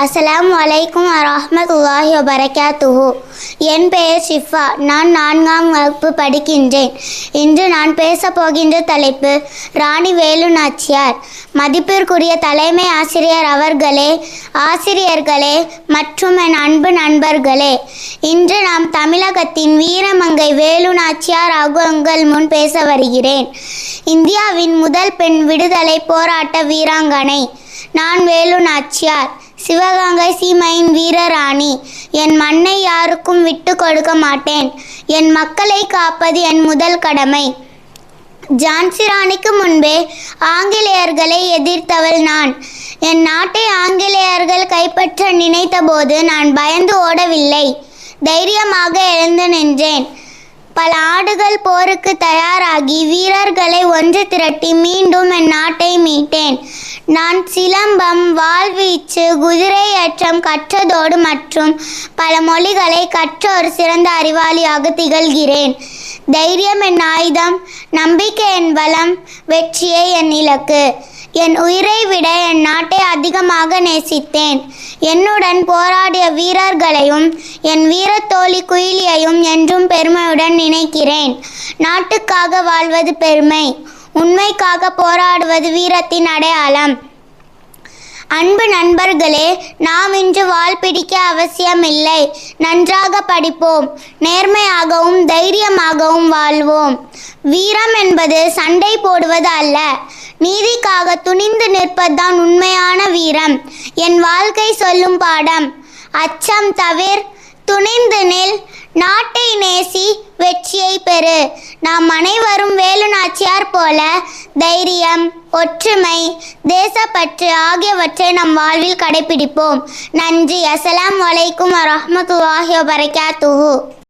அஸ்ஸலாமு அலைக்கும் வரஹ்மத்துல்லாஹி வபரகாத்துஹு. என் பெயர் ஷிஃபா. நான் 4ஆம் வகுப்பு படிக்கின்றேன். இன்று நான் பேசப் போகின்ற தலைப்பு ராணி வேலு நாச்சியார். மதிப்பிற்குரிய தலைமை ஆசிரியர் அவர்களே, ஆசிரியர்களே மற்றும் என் அன்பு நண்பர்களே, இன்று நாம் தமிழகத்தின் வீரமங்கை வேலு நாச்சியார் உங்கள் முன் பேச வருகிறேன். இந்தியாவின் முதல் பெண் விடுதலை போராட்ட வீராங்கனை நான் வேலு நாச்சியார். சிவகங்கை சீமையின் வீரராணி. என் மண்ணை யாருக்கும் விட்டு கொடுக்க மாட்டேன். என் மக்களை காப்பது என் முதல் கடமை. ஜான்சி ராணிக்கு முன்பே ஆங்கிலேயர்களை எதிர்த்தவள் நான். என் நாட்டை ஆங்கிலேயர்கள் கைப்பற்ற நினைத்த போது நான் பயந்து ஓடவில்லை. தைரியமாக எழுந்து நின்றேன். பல ஆண்டுகள் போருக்கு தயாராகி வீரர்களை ஒன்று திரட்டி மீண்டும் என் நாட்டை மீட்டேன். நான் சிலம்பம், வாழ்வீச்சு, குதிரை ஏற்றம் கற்றதோடு மற்றும் பல மொழிகளை கற்ற ஒரு சிறந்த அறிவாளியாக திகழ்கிறேன். தைரியம் என் ஆயுதம், நம்பிக்கை என் பலம், வெற்றியே என் இலக்கு. என் உயிரை விட என் நாட்டை அதிகமாக நேசித்தேன். என்னுடன் போராடிய வீரர்களையும் என் வீரத்தோழி குயிலியையும் என்றும் பெருமையுடன் நினைக்கிறேன். நாட்டுக்காக வாழ்வது பெருமை, உண்மைக்காக போராடுவது வீரத்தின் அடையாளம். அன்பு நண்பர்களே, நாம் இன்று வாள் பிடிக்க அவசியமில்லை. நன்றாக படிப்போம், நேர்மையாகவும் தைரியமாகவும் வாழ்வோம். வீரம் என்பது சண்டை போடுவது அல்ல, நீதிக்காக துணிந்து நிற்பதுதான் உண்மையான வீரம். என் வாழ்க்கை சொல்லும் பாடம். அச்சம் தவிர், துணிந்து நில், நாட்டை நேசி, வெற்றியை பெறு. நாம் அனைவரும் வேலு நாச்சியார் போல தைரியம், ஒற்றுமை, தேசப்பற்று ஆகியவற்றை நம் வாழ்வில் கடைபிடிப்போம். நன்றி. அஸ்ஸலாமு அலைக்கும் வரஹ்மத்துல்லாஹி வபரகாத்துஹு.